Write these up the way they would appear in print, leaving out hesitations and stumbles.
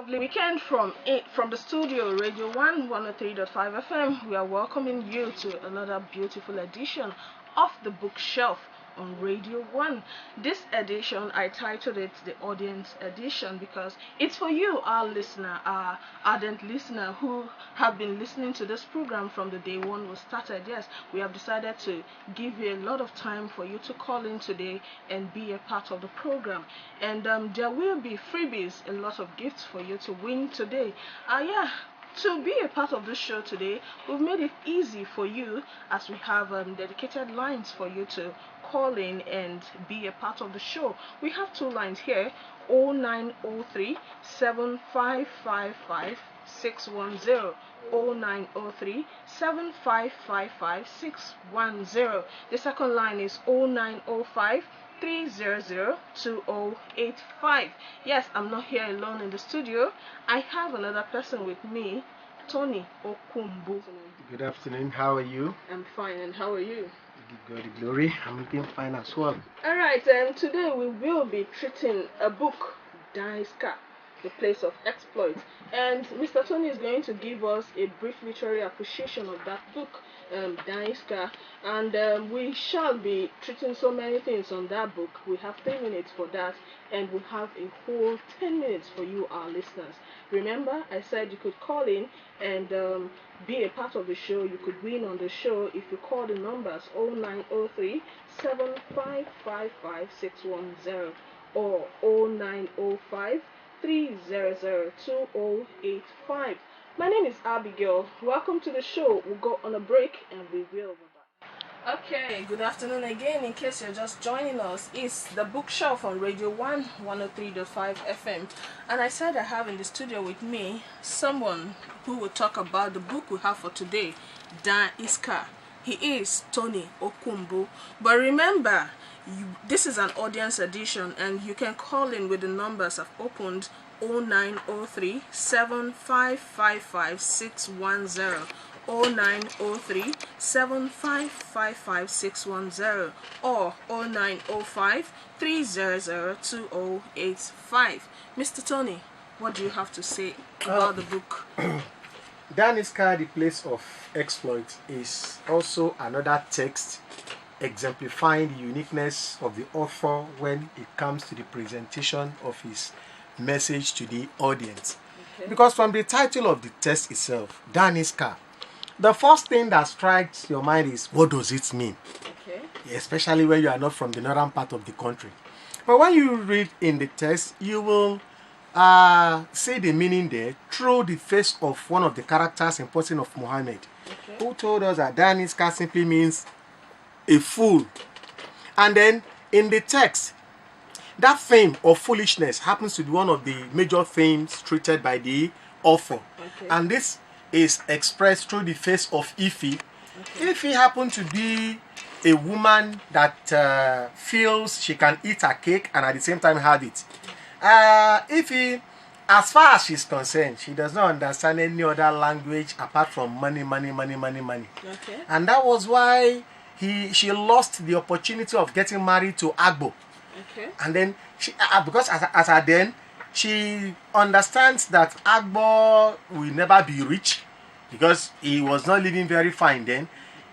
lovely weekend from the studio, Radio 1 103.5 FM. We are welcoming you to another beautiful edition of the bookshelf on Radio 1. This edition, I titled it the audience edition because it's for you, our listener, our ardent listener who have been listening to this program from the day one was started. Yes, we have decided to give you a lot of time for you to call in today and be a part of the program. And there will be freebies, a lot of gifts for you to win today. To be a part of this show today, we've made it easy for you as we have dedicated lines for you to call in and be a part of the show. We have two lines here, 0903 7555 610. 0903 7555 610. The second line is 0905 300-2085. Yes, I'm not here alone in the studio. I have another person with me, Tony Okumbu. Good afternoon. How are you? I'm fine, and how are you? Give God the glory. I'm looking fine as well. Alright, today we will be treating a book, DAN ISKA, The Place of Exploit. And Mr. Tony is going to give us a brief literary appreciation of that book, DAN ISKA, and we shall be treating so many things on that book. We have 3 minutes for that, and we have a whole 10 minutes for you, our listeners. Remember, I said you could call in and be a part of the show. You could win on the show if you call the numbers 0903 7555 610 or 0905 300-2085. My name is Abigail. Welcome to the show. We'll go on a break and we will be back. Okay, good afternoon again. In case you're just joining us, it's the bookshelf on Radio 1 103.5 FM. And I said I have in the studio with me someone who will talk about the book we have for today, DAN ISKA. He is Tony Okumbu. But remember, this is an audience edition, and you can call in with the numbers I've opened, 0903 7555 610, 0903 7555 610, or 0905 300-2085. Mr. Tony, what do you have to say about the book? DAN ISKA, The Place of Exploit, is also another text exemplifying the uniqueness of the author when it comes to the presentation of his message to the audience. Okay. Because from the title of the text itself, DAN ISKA, the first thing that strikes your mind is, what does it mean? Okay. Especially when you are not from the northern part of the country. But when you read in the text, you will see the meaning there through the face of one of the characters in person of Muhammad, okay, who told us that DAN ISKA simply means a fool. And then in the text, that theme of foolishness happens to be one of the major themes treated by the author. Okay. And this is expressed through the face of Ify. Okay. Ify happened to be a woman that feels she can eat a cake and at the same time have it. Ify, as far as she's concerned, she does not understand any other language apart from money. Okay. And that was why she lost the opportunity of getting married to Agbo. Okay. And then she, because as her then, she understands that Agbo will never be rich because he was not living very fine then.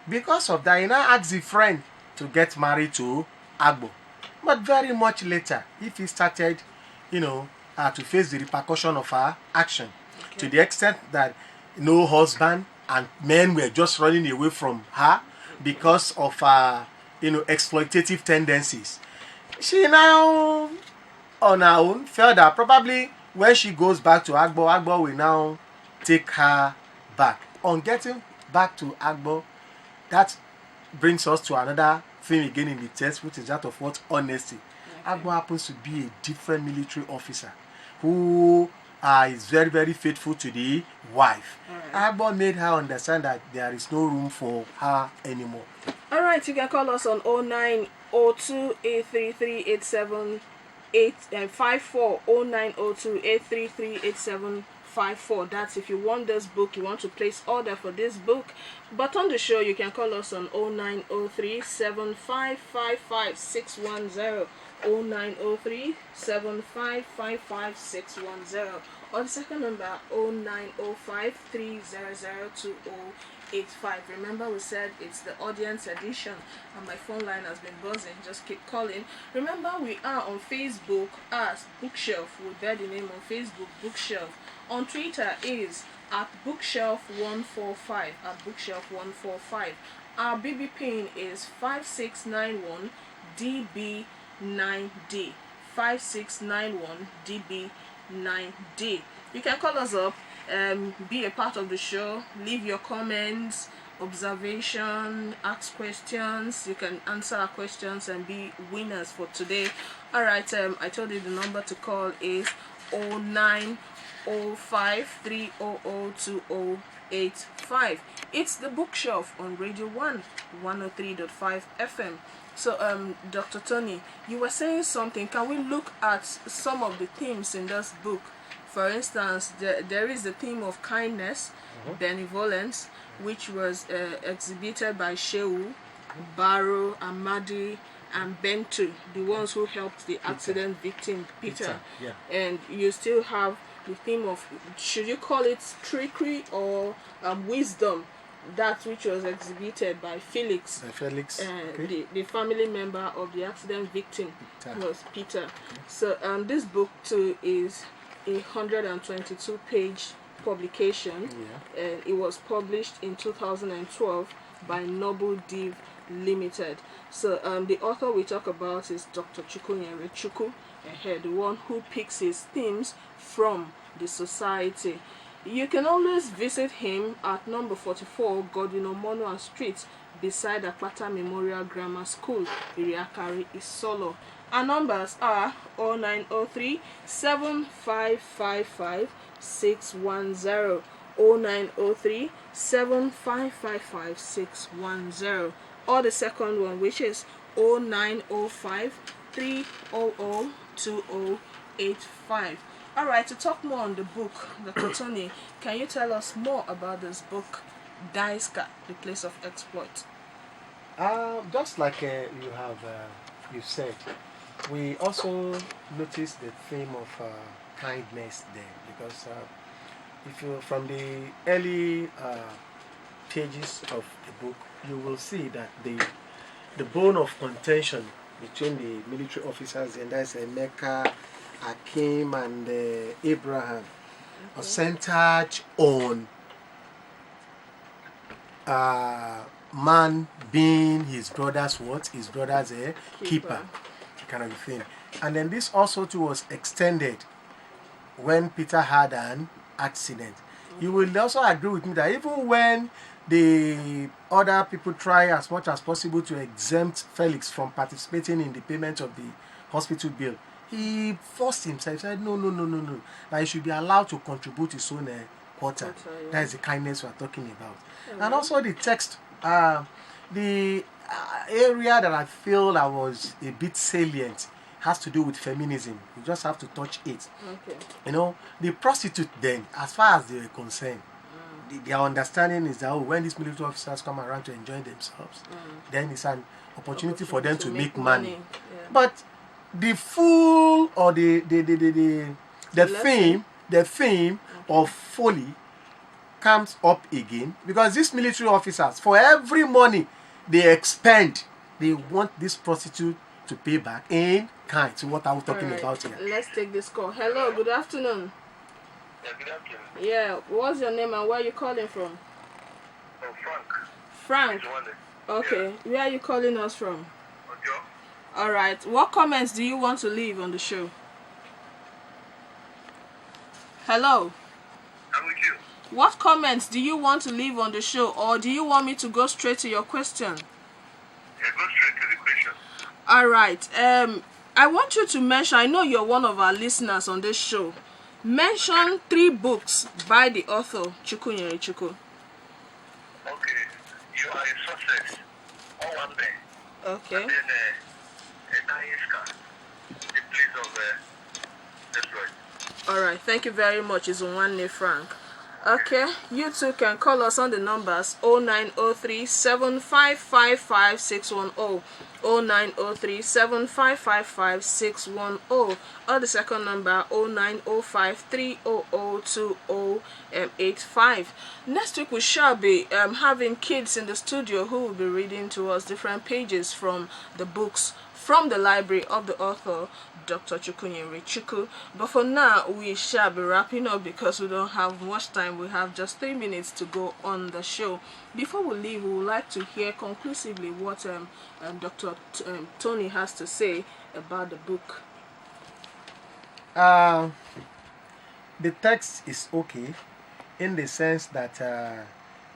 Because of that, he now asks a friend to get married to Agbo. But very much later, if he started, to face the repercussion of her action, okay, to the extent that no husband and men were just running away from her because of her, exploitative tendencies. She now, on her own, felt that probably when she goes back to Agbo, Agbo will now take her back. On getting back to Agbo, that brings us to another thing again in the text, which is that of what? Honesty. Okay. Agbo happens to be a different military officer who is very, very faithful to the wife. Right. Agbo made her understand that there is no room for her anymore. Alright, you can call us on 0902 833 8754, 0902 833 8754. That's if you want this book, you want to place order for this book. But on the show, you can call us on 0903 7555 610, 0903 7555 610, or the second number 0905-300-2085. Remember, we said it's the audience edition and my phone line has been buzzing. Just keep calling. Remember, we are on Facebook as Bookshelf. We bear the name on Facebook, Bookshelf. On Twitter is at Bookshelf145, at Bookshelf145. Our BB pin is 5691DB9D, 5691DB9D. You can call us up, be a part of the show, leave your comments, observation, ask questions. You can answer our questions and be winners for today. Alright, I told you the number to call is 0905-300-2085. It's the Bookshelf on Radio 1, 103.5 FM. So, Dr. Tony, you were saying something. Can we look at some of the themes in this book? For instance, there is the theme of kindness, benevolence, which was exhibited by Shehu, Barrow, Amadi, and Bentu, the ones who helped the accident victim, Peter. Yeah. And you still have the theme of, should you call it trickery or wisdom, that which was exhibited by Felix. The family member of the accident victim was Peter. So this book too is a 122-page publication. And it was published in 2012 by Noble Div Limited. So the author we talk about is Dr. CHUKWUNYERE CHUKWU, the one who picks his themes from the society. You can always visit him at number 44 Godinomonoa Street beside Akpata Memorial Grammar School, Iriakari, Isolo. Our numbers are 0903 7555 610, 0903 7555 610, or the second one, which is 0905 300 2085. Alright, to talk more on the book, Dr. Tony, can you tell us more about this book, DAN ISKA, The Place of Exploit? Just like you said, we also noticed the theme of kindness there, because if you from the early pages of the book, you will see that the bone of contention between the military officers, and that's Emeka, Hakim, and Abraham, was centered on man being his brother's what? His brother's keeper, kind of thing. And then this also too was extended when Peter had an accident. You will also agree with me that even when the other people try as much as possible to exempt Felix from participating in the payment of the hospital bill, he forced himself, said no, that he should be allowed to contribute his own quarter. That is the kindness we are talking about. And also the text, the area that I feel that was a bit salient has to do with feminism. You just have to touch it. You know, the prostitute then, as far as they were concerned, their understanding is that when these military officers come around to enjoy themselves, then it's an opportunity for them to make money. But the full or the theme of folly comes up again, because these military officers, for every money they expend, they want this prostitute to pay back in kind. So what are we talking about here? Let's take this call. Hello, good afternoon. Yeah, good afternoon. Yeah, what's your name and where are you calling from? Frank. Frank. Okay, where are you calling us from? Ojo. Alright, what comments do you want to leave on the show? Hello? I'm with you. What comments do you want to leave on the show, or do you want me to go straight to your question? Yeah, go straight to the question. Alright, I want you to mention, I know you're one of our listeners on this show. Mention 3 books by the author, CHUKWUNYERE CHUKWU. Okay, you are a success. All one day. Okay. And then DAN ISKA, The Place of Exploit. Alright, thank you very much. It's Onwanne Frank. Okay, you too can call us on the numbers 0903 7555 610, 0903 7555 610, or the second number 0905 300 2085. Next week we shall be having kids in the studio who will be reading to us different pages from the books from the library of the author Dr. CHUKWUNYERE CHUKWU. But for now, we shall be wrapping up because we don't have much time. We have just 3 minutes to go on the show. Before we leave, we would like to hear conclusively what Dr. Tony has to say about the book. The text is okay in the sense that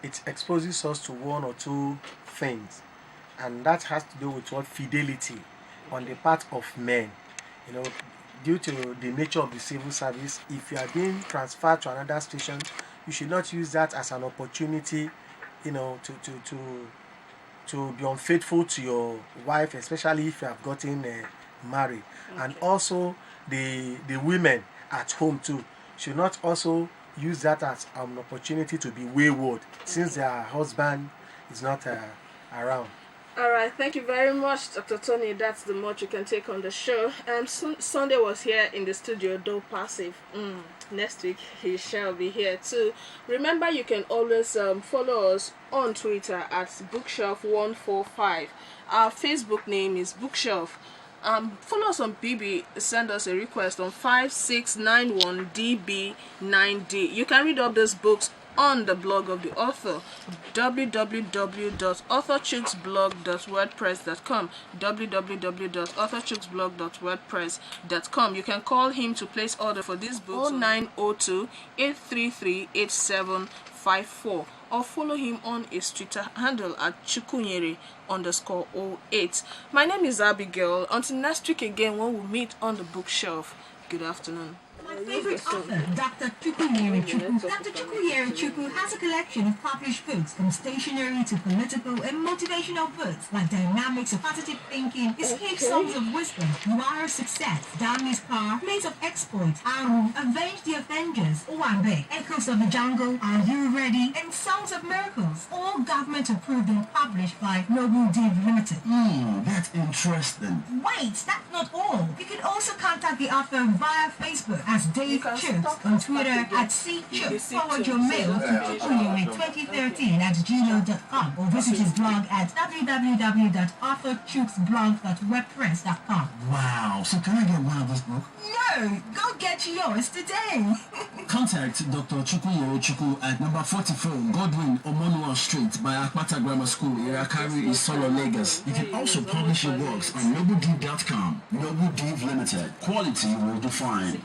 it exposes us to one or two things, and that has to do with what fidelity on the part of men. You know, due to the nature of the civil service, if you are being transferred to another station, you should not use that as an opportunity, you know, to be unfaithful to your wife, especially if you have gotten married. Okay. And also the women at home too should not also use that as an opportunity to be wayward, since their husband is not around. Alright, thank you very much, Dr. Tony. That's the much you can take on the show. Sunday was here in the studio, though passive. Next week he shall be here too. Remember, you can always follow us on Twitter at Bookshelf145. Our Facebook name is Bookshelf. Follow us on BB. Send us a request on 5691DB9D. You can read up those books on the blog of the author, www.authorchuksblog.wordpress.com, www.authorchuksblog.wordpress.com. You can call him to place order for these books 0902 833 8754, or follow him on his Twitter handle at CHUKWUNYERE_08. My name is Abigail. Until next week again when we meet on the bookshelf. Good afternoon. My favorite author, Dr. CHUKWUNYERE CHUKWU. Dr. CHUKWUNYERE CHUKWU has a collection of published books, from stationery to political and motivational books like Dynamics of Positive Thinking, Escape Songs of Wisdom, You Are a Success, DAN ISKA, Place of Exploit, Aru, Avenge the Avengers, Owambe, Echoes of the Jungle, Are You Ready, and Songs of Miracles, all government approved and published by Noble Dev Limited. That's interesting. Wait, that's not all. You can also contact the author via Facebook as Dave Chooks, on Twitter at CChooks. Forward your mail to CHUKWUNYERE2013@gmail.com, or visit his blog at www.authorchuksblog.wordpress.com. Wow, so can I get one of this book? No, go get yours today. Contact Dr. CHUKWUNYERE CHUKWU at number 44 Godwin Omonua Street by Akpata Grammar School, Irakari, Isolo, Lagos. You can also publish your works on nobledev.com. Noble Dev Limited. Quality will define.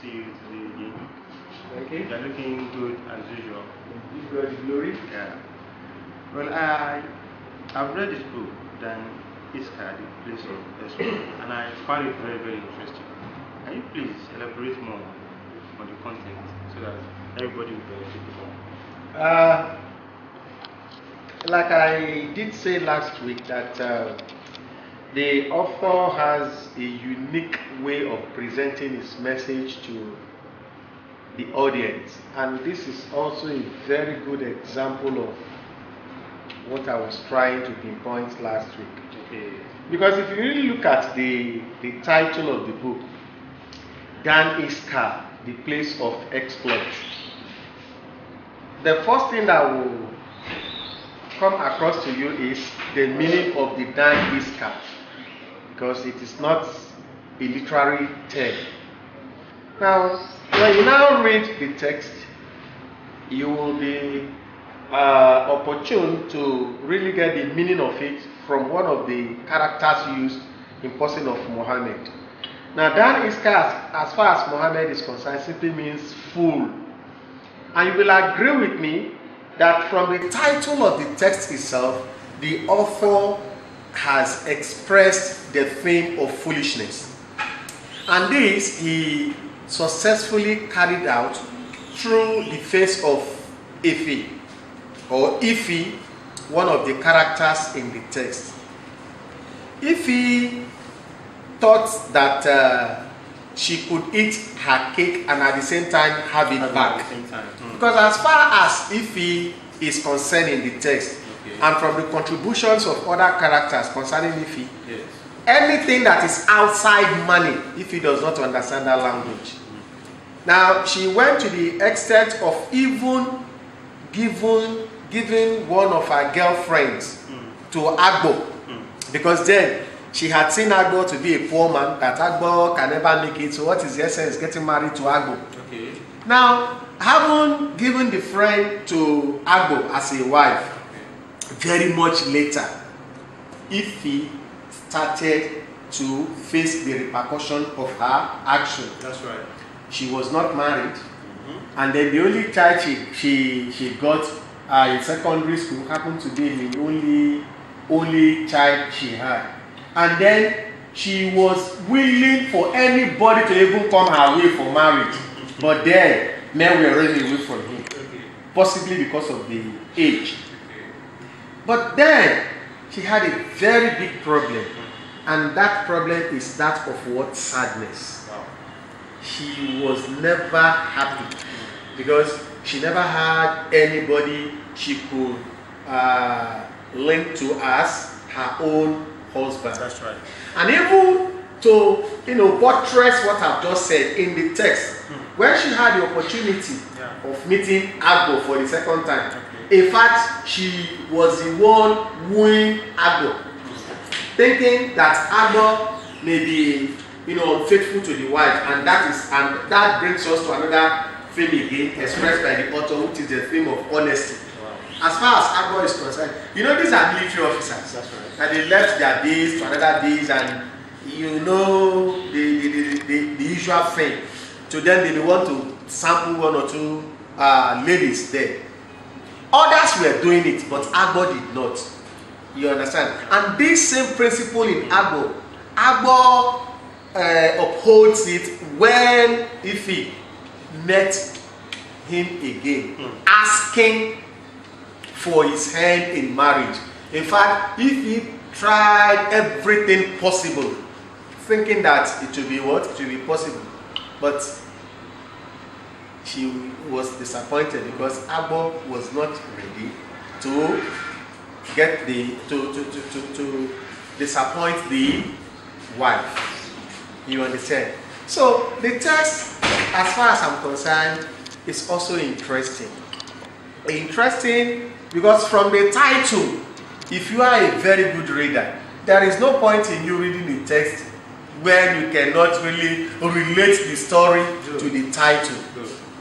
See you today again. Okay. You're looking good as usual. Give God the glory. Yeah. Well, I've read this book, Dan ISKA, The Place of Exploit, and I find it very, very interesting. Can you please elaborate more on the content so that everybody will benefit more? Like I did say last week, that the author has a unique way of presenting his message to the audience, and this is also a very good example of what I was trying to pinpoint last week. Okay. Because if you really look at the title of the book, DAN ISKA, the place of exploits, the first thing that will come across to you is the meaning of the DAN ISKA, because it is not a literary term. Now, when you now read the text, you will be opportune to really get the meaning of it from one of the characters used in person of Muhammad. Now, Dan Iska, as far as Muhammad is concerned, simply means fool. And you will agree with me that from the title of the text itself, the author has expressed the theme of foolishness. And this he successfully carried out through the face of Ifi, or Ifi, one of the characters in the text. Ifi thought that she could eat her cake and at the same time have it back. Because as far as Ifi is concerned in the text, and from the contributions of other characters concerning Ifi, anything that is outside money, Ifi does not understand that language. Now, she went to the extent of even giving one of her girlfriends to Agbo, because then she had seen Agbo to be a poor man, that Agbo can never make it. So what is the essence getting married to Agbo? Okay. Now, having given the friend to Agbo as a wife, very much later, Ifi started to face the repercussion of her action. That's right. She was not married, and then the only child she got in secondary school happened to be the only child she had. And then she was willing for anybody to even come her way for marriage. But then men were running away from him, possibly because of the age. But then she had a very big problem, and that problem is that of what? Sadness. She was never happy because she never had anybody she could link to as her own husband. That's right. And even to buttress what I've just said in the text, when she had the opportunity of meeting Agbo for the second time, in fact, she was the one wooing Agbo, thinking that Agbo may be unfaithful to the wife, and that brings us to another theme again, expressed by the author, which is the theme of honesty. As far as Agbo is concerned, these are military officers. That's right. And they left their base to another base, and the usual thing. To them, they want to sample one or two ladies there. Others were doing it, but Agbo did not. You understand? And this same principle in Agbo upholds it when Ifi met him again, asking for his hand in marriage. In fact, Ifi tried everything possible, thinking that it will be what? It will be possible. But she was disappointed because Agbo was not ready to get to disappoint the wife. You understand? So the text, as far as I'm concerned, is also interesting. Interesting because from the title, if you are a very good reader, there is no point in you reading the text when you cannot really relate the story to the title.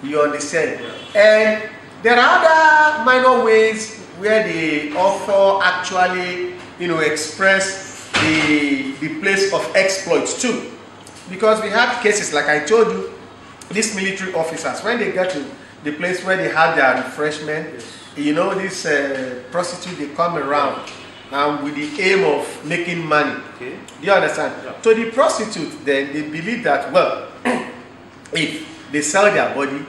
You understand? And there are other minor ways where the author actually, express the place of exploits too. Because we have cases, like I told you, these military officers, when they get to the place where they have their refreshment, this prostitute, they come around with the aim of making money. Okay. Do you understand? Yeah. So the prostitute, then, they believe that, well, if they sell their body,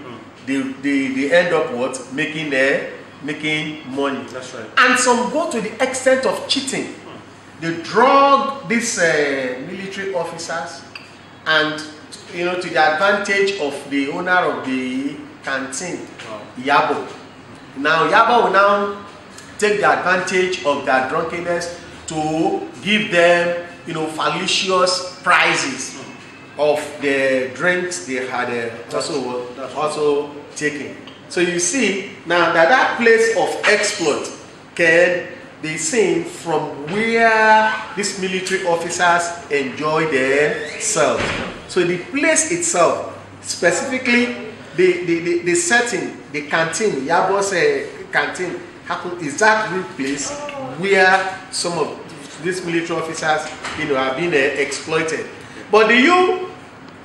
they end up what? Making money. That's right. And some go to the extent of cheating. they drug these military officers, and to the advantage of the owner of the canteen, Yabo. Now Yabo will now take the advantage of their drunkenness to give them, fallacious prizes of the drinks they had also taken. So you see now that place of exploit can be seen from where these military officers enjoy themselves. So the place itself, specifically the setting, the canteen, Yabo's canteen, is that real place where some of these military officers, have been exploited. But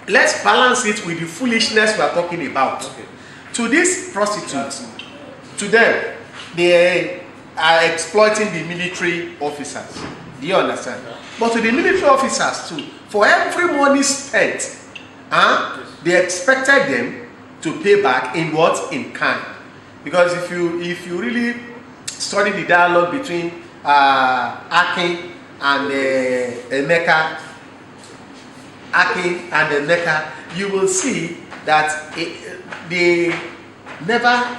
let's balance it with the foolishness we are talking about. Okay. To these prostitutes, to them, they are exploiting the military officers. Do you understand? But to the military officers too, for every money spent, they expected them to pay back in what? In kind. Because if you really study the dialogue between Akin and Emeka, you will see that they never,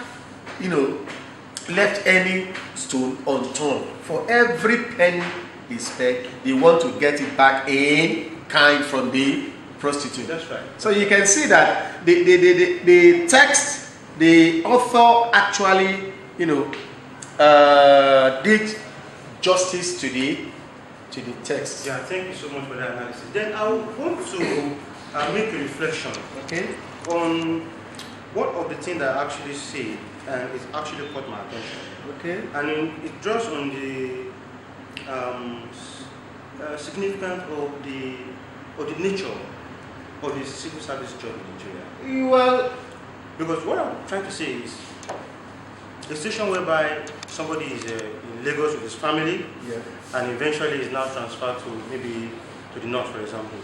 left any stone unturned. For every penny they spent, they want to get it back in kind from the prostitute. That's right. So you can see that the text, the author actually, did justice to the text. Yeah, thank you so much for that analysis. Then I want to make a reflection, on one of the things that I actually say, and it actually caught my attention. Okay. And it draws on the significance of the nature of the civil service job in Nigeria. Well, because what I'm trying to say is a situation whereby somebody is in Lagos with his family, and eventually is now transferred to maybe to the north, for example.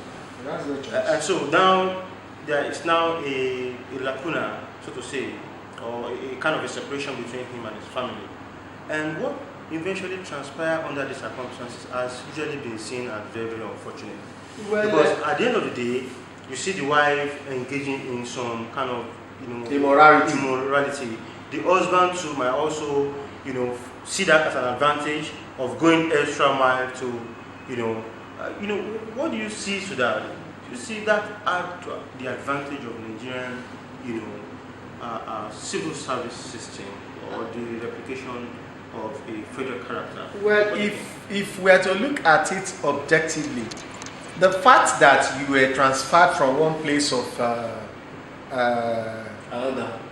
That's no choice. And so now there is now a lacuna, so to say, or a kind of a separation between him and his family. And what eventually transpires under these circumstances has usually been seen as very, very unfortunate. Well, because at the end of the day, you see the wife engaging in some kind of immorality. The husband too might also, see that as an advantage of going extra mile to, what do you see to that? Do you see that add to the advantage of Nigerian, civil service system, or the replication of a federal character? Well, if we are to look at it objectively, the fact that you were transferred from one place of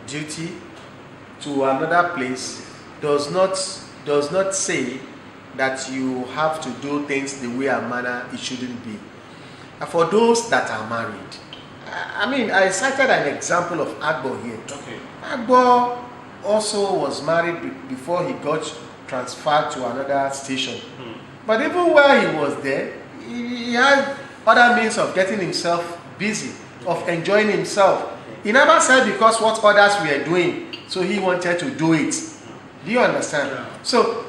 duty to another place does not say that you have to do things the way and manner it shouldn't be. For those that are married, I cited an example of Agbo here. Okay. Agbo also was married before he got transferred to another station. But even while he was there, he had other means of getting himself busy, of enjoying himself. He never said because what others were doing, so he wanted to do it. Do you understand? Yeah. So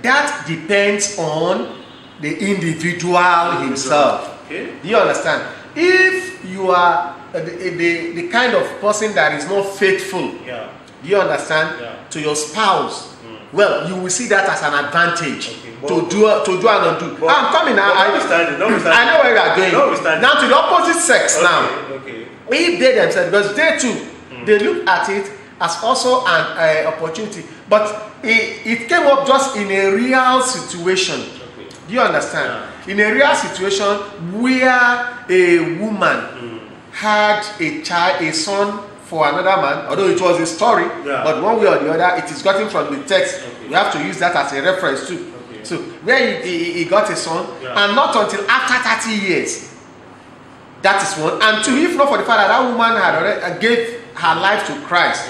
that depends on the individual himself. Okay. Do you understand? If you are the kind of person that is not faithful, do you understand, to your spouse, well, you will see that as an advantage to do and undo. I'm coming now. I know where you are going. Now to the opposite sex now. Okay. If they themselves, because they too, they look at it as also an opportunity. But it came up just in a real situation. Okay. Do you understand? In a real situation where a woman had a son for another man, although it was a story, but one way or the other, it is gotten from the text. Okay. We have to use that as a reference too. Okay. So where he got a son, and not until after 30 years. That is one. And two, if not for the fact that that woman had already gave her life to Christ,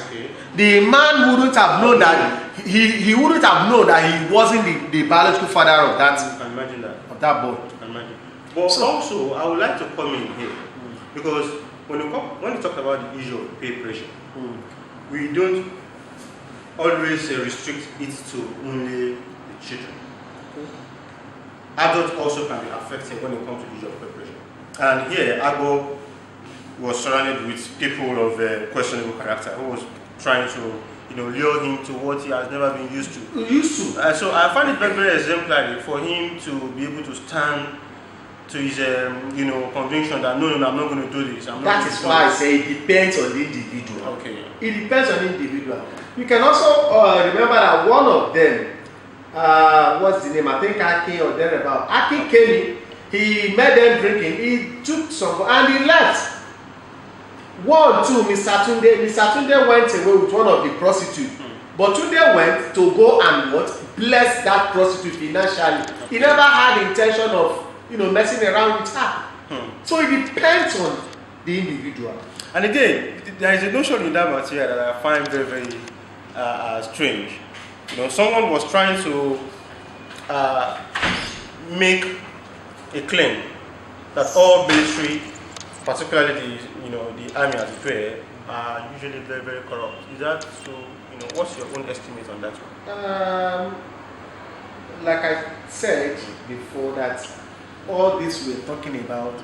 the man wouldn't have known that he wouldn't have known that he wasn't the biological father of that. You can imagine that. Of that boy. You can imagine. But also, I would like to come in here because when we talk about the issue of peer pressure, we don't always restrict it to only the children. adults also can be affected when it comes to the issue of preparation. And here, Agbo was surrounded with people of questionable character who was trying to, lure him to what he has never been used to. So I find it very, very exemplary for him to be able to stand to his, conviction that no, I'm not going to do this. That is why I say it depends on the individual. Okay. It depends on the individual. You can also remember that one of them, what's the name? I think Aki or thereabout. Aki came in, he met them drinking, he took some, and he left. 1, 2, Mr. Tunde went away with one of the prostitutes. But Tunde went to go and bless that prostitute financially. He never had intention of, messing around with her. So it depends on the individual. And again, there is a notion in that material that I find very, very strange. Someone was trying to make a claim that all military, particularly the army as it were, are usually very, very corrupt. Is that so? What's your own estimate on that one? Like I said before, that all this we're talking about,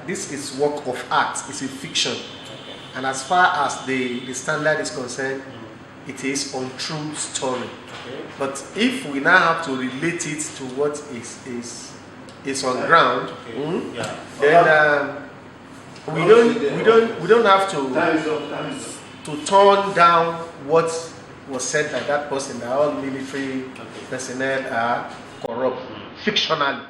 this is work of art. It's a fiction, and as far as the standard is concerned, it is untrue story. Okay. But if we now have to relate it to what is on ground, then we don't have to turn down what was said by that person that all military personnel are corrupt fictionally.